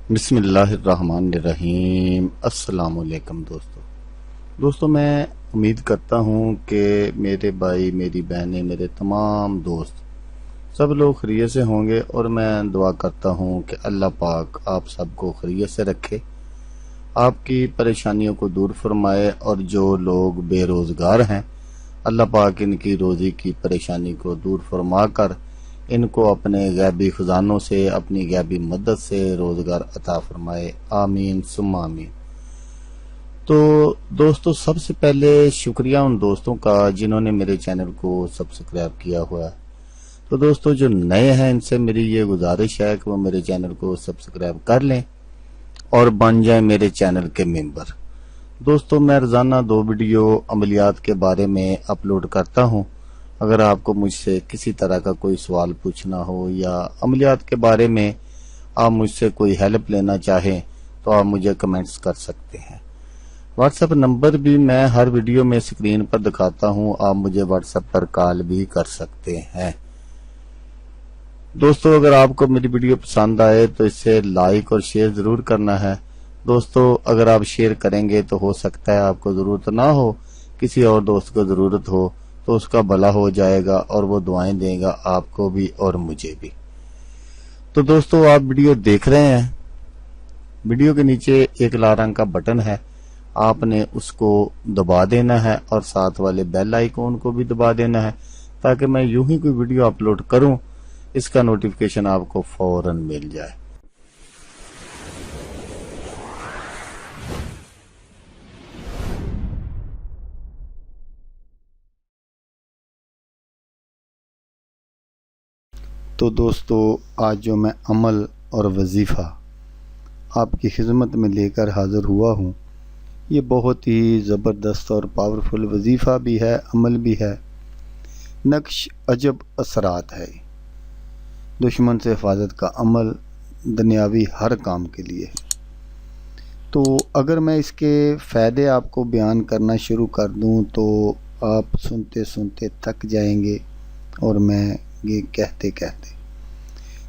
بسم اللہ الرحمن الرحیم۔ السلام علیکم دوستو میں امید کرتا ہوں کہ میرے بھائی، میری بہنیں، میرے تمام دوست سب لوگ خیریت سے ہوں گے، اور میں دعا کرتا ہوں کہ اللہ پاک آپ سب کو خیریت سے رکھے، آپ کی پریشانیوں کو دور فرمائے، اور جو لوگ بے روزگار ہیں اللہ پاک ان کی روزی کی پریشانی کو دور فرما کر ان کو اپنے غیبی خزانوں سے، اپنی غیبی مدد سے روزگار عطا فرمائے، آمین ثم آمین۔ تو دوستو، سب سے پہلے شکریہ ان دوستوں کا جنہوں نے میرے چینل کو سبسکرائب کیا ہوا ہے۔ تو دوستو جو نئے ہیں ان سے میری یہ گزارش ہے کہ وہ میرے چینل کو سبسکرائب کر لیں اور بن جائیں میرے چینل کے ممبر۔ دوستو میں روزانہ 2 ویڈیو عملیات کے بارے میں اپلوڈ کرتا ہوں۔ اگر آپ کو مجھ سے کسی طرح کا کوئی سوال پوچھنا ہو یا عملیات کے بارے میں آپ مجھ سے کوئی ہیلپ لینا چاہیں تو آپ مجھے کمنٹس کر سکتے ہیں۔ واٹس ایپ نمبر بھی میں ہر ویڈیو میں اسکرین پر دکھاتا ہوں، آپ مجھے واٹس ایپ پر کال بھی کر سکتے ہیں۔ دوستو اگر آپ کو میری ویڈیو پسند آئے تو اسے لائک اور شیئر ضرور کرنا ہے۔ دوستو اگر آپ شیئر کریں گے تو ہو سکتا ہے آپ کو ضرورت نہ ہو، کسی اور دوست کو ضرورت ہو تو اس کا بھلا ہو جائے گا اور وہ دعائیں دے گا آپ کو بھی اور مجھے بھی۔ تو دوستو آپ ویڈیو دیکھ رہے ہیں، ویڈیو کے نیچے ایک لال رنگ کا بٹن ہے، آپ نے اس کو دبا دینا ہے اور ساتھ والے بیل آئیکن کو بھی دبا دینا ہے تاکہ میں یوں ہی کوئی ویڈیو اپلوڈ کروں اس کا نوٹیفیکیشن آپ کو فوراً مل جائے۔ تو دوستو آج جو میں عمل اور وظیفہ آپ کی خدمت میں لے کر حاضر ہوا ہوں، یہ بہت ہی زبردست اور پاورفل وظیفہ بھی ہے، عمل بھی ہے۔ نقش عجب اثرات ہے، دشمن سے حفاظت کا عمل دنیاوی ہر کام کے لیے ہے۔ تو اگر میں اس کے فائدے آپ کو بیان کرنا شروع کر دوں تو آپ سنتے سنتے تھک جائیں گے، اور میں یہ کہتے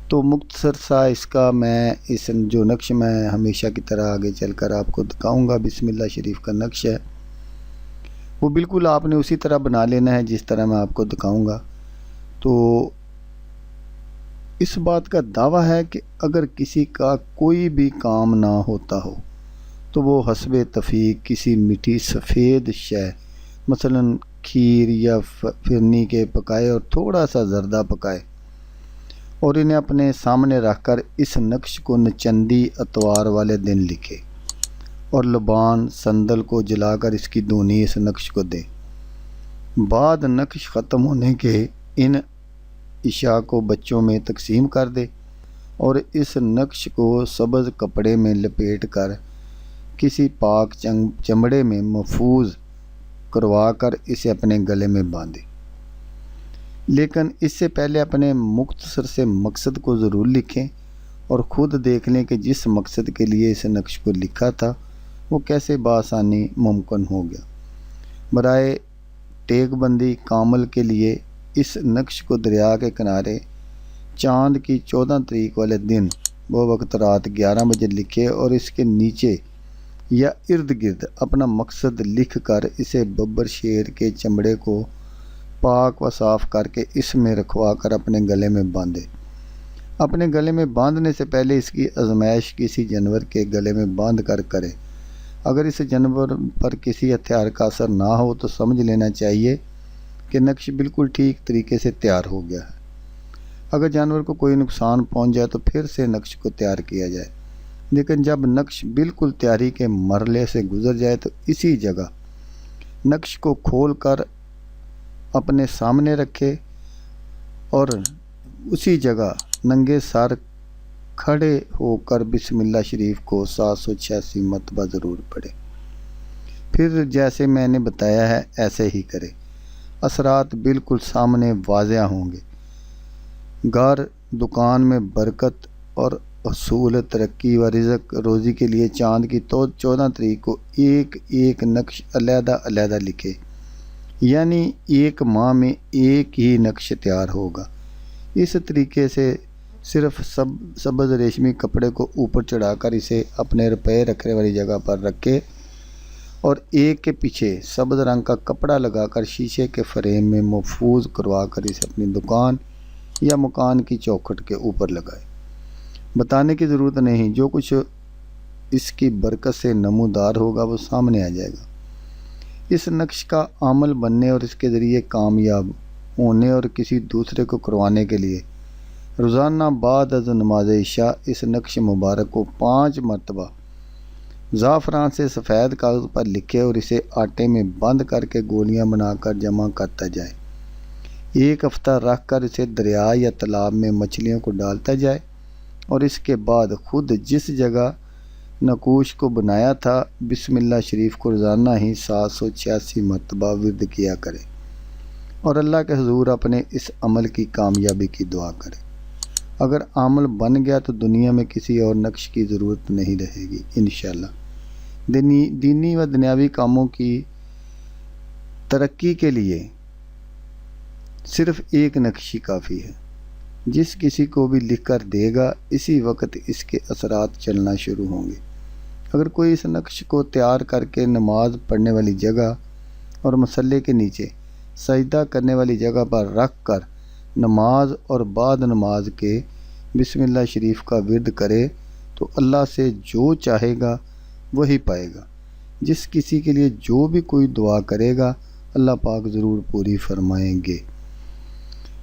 تو مختصر سا اس جو نقش میں ہمیشہ کی طرح آگے چل کر آپ کو دکھاؤں گا، بسم اللہ شریف کا نقش ہے، وہ بالکل آپ نے اسی طرح بنا لینا ہے جس طرح میں آپ کو دکھاؤں گا۔ تو اس بات کا دعویٰ ہے کہ اگر کسی کا کوئی بھی کام نہ ہوتا ہو تو وہ حسب تفیق کسی میٹھی سفید شے مثلا کھیر یا فرنی کے پکائے اور تھوڑا سا زردہ پکائے اور انہیں اپنے سامنے رکھ کر اس نقش کو نچندی اتوار والے دن لکھے اور لبان صندل کو جلا کر اس کی دونی اس نقش کو دے۔ بعد نقش ختم ہونے کے ان اشیاء کو بچوں میں تقسیم کر دے اور اس نقش کو سبز کپڑے میں لپیٹ کر کسی پاک چمڑے میں محفوظ کروا کر اسے اپنے گلے میں باندھے، لیکن اس سے پہلے اپنے مختصر سے مقصد کو ضرور لکھیں اور خود دیکھ لیں کہ جس مقصد کے لیے اس نقش کو لکھا تھا وہ کیسے بآسانی ممکن ہو گیا۔ برائے ٹیک بندی کامل کے لیے اس نقش کو دریا کے کنارے چاند کی 14 تاریخ والے دن وہ وقت رات 11 بجے لکھے اور اس کے نیچے یا ارد گرد اپنا مقصد لکھ کر اسے ببر شیر کے چمڑے کو پاک و صاف کر کے اس میں رکھوا کر اپنے گلے میں باندھے۔ اپنے گلے میں باندھنے سے پہلے اس کی آزمائش کسی جانور کے گلے میں باندھ کر کرے۔ اگر اس جانور پر کسی ہتھیار کا اثر نہ ہو تو سمجھ لینا چاہیے کہ نقش بالکل ٹھیک طریقے سے تیار ہو گیا ہے۔ اگر جانور کو کوئی نقصان پہنچ جائے تو پھر سے نقش کو تیار کیا جائے، لیکن جب نقش بالکل تیاری کے مرحلے سے گزر جائے تو اسی جگہ نقش کو کھول کر اپنے سامنے رکھے اور اسی جگہ ننگے سر کھڑے ہو کر بسم اللہ شریف کو 786 مرتبہ ضرور پڑھے۔ پھر جیسے میں نے بتایا ہے ایسے ہی کرے، اثرات بالکل سامنے واضح ہوں گے۔ گھر دکان میں برکت اور حصول ترقی و رزق روزی کے لیے چاند کی 14 تاریخ کو ایک ایک نقش علیحدہ علیحدہ لکھے، یعنی ایک ماہ میں ایک ہی نقش تیار ہوگا۔ اس طریقے سے صرف سبز ریشمی کپڑے کو اوپر چڑھا کر اسے اپنے روپے رکھنے والی جگہ پر رکھے اور ایک کے پیچھے سبز رنگ کا کپڑا لگا کر شیشے کے فریم میں محفوظ کروا کر اسے اپنی دکان یا مکان کی چوکھٹ کے اوپر لگائے۔ بتانے کی ضرورت نہیں، جو کچھ اس کی برکت سے نمودار ہوگا وہ سامنے آ جائے گا۔ اس نقش کا عمل بننے اور اس کے ذریعے کامیاب ہونے اور کسی دوسرے کو کروانے کے لیے روزانہ بعد از نماز عشاء اس نقش مبارک کو 5 مرتبہ زعفران سے سفید کاغذ پر لکھے اور اسے آٹے میں بند کر کے گولیاں بنا کر جمع کرتا جائے۔ 1 ہفتہ رکھ کر اسے دریا یا تالاب میں مچھلیوں کو ڈالتا جائے اور اس کے بعد خود جس جگہ نقوش کو بنایا تھا بسم اللہ شریف کو روزانہ ہی 786 مرتبہ ورد کیا کرے اور اللہ کے حضور اپنے اس عمل کی کامیابی کی دعا کرے۔ اگر عمل بن گیا تو دنیا میں کسی اور نقش کی ضرورت نہیں رہے گی انشاءاللہ۔ دینی و دنیاوی کاموں کی ترقی کے لیے صرف ایک نقش ہی کافی ہے۔ جس کسی کو بھی لکھ کر دے گا اسی وقت اس کے اثرات چلنا شروع ہوں گے۔ اگر کوئی اس نقش کو تیار کر کے نماز پڑھنے والی جگہ اور مصلے کے نیچے سجدہ کرنے والی جگہ پر رکھ کر نماز اور بعد نماز کے بسم اللہ شریف کا ورد کرے تو اللہ سے جو چاہے گا وہی پائے گا۔ جس کسی کے لیے جو بھی کوئی دعا کرے گا اللہ پاک ضرور پوری فرمائیں گے۔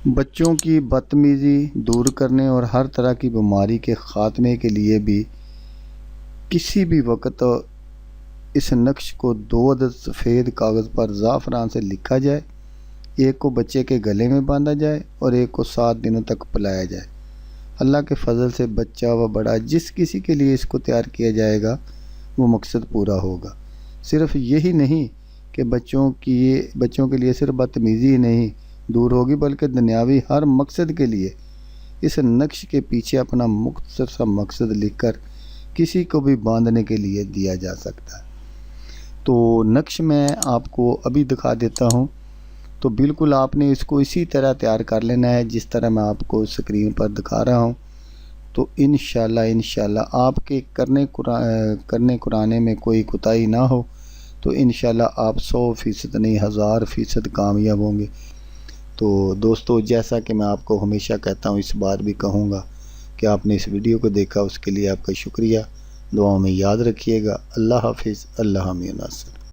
بچوں کی بدتمیزی دور کرنے اور ہر طرح کی بیماری کے خاتمے کے لیے بھی کسی بھی وقت اس نقش کو 2 عدد سفید کاغذ پر زعفران سے لکھا جائے، ایک کو بچے کے گلے میں باندھا جائے اور ایک کو 7 دنوں تک پلایا جائے۔ اللہ کے فضل سے بچہ و بڑا جس کسی کے لیے اس کو تیار کیا جائے گا وہ مقصد پورا ہوگا۔ صرف یہی نہیں کہ بچوں کے لیے صرف بدتمیزی ہی نہیں دور ہوگی بلکہ دنیاوی ہر مقصد کے لیے اس نقش کے پیچھے اپنا مختصر سا مقصد لکھ کر کسی کو بھی باندھنے کے لیے دیا جا سکتا ہے۔ تو نقش میں آپ کو ابھی دکھا دیتا ہوں، تو بالکل آپ نے اس کو اسی طرح تیار کر لینا ہے جس طرح میں آپ کو اسکرین پر دکھا رہا ہوں۔ تو انشاءاللہ آپ کے کرنے قرانے میں کوئی کوتاہی نہ ہو تو انشاءاللہ آپ 100% نہیں 1000% کامیاب ہوں گے۔ تو دوستو، جیسا کہ میں آپ کو ہمیشہ کہتا ہوں اس بار بھی کہوں گا کہ آپ نے اس ویڈیو کو دیکھا، اس کے لیے آپ کا شکریہ۔ دعاؤں میں یاد رکھیے گا۔ اللہ حافظ، اللہ حامی و ناصر۔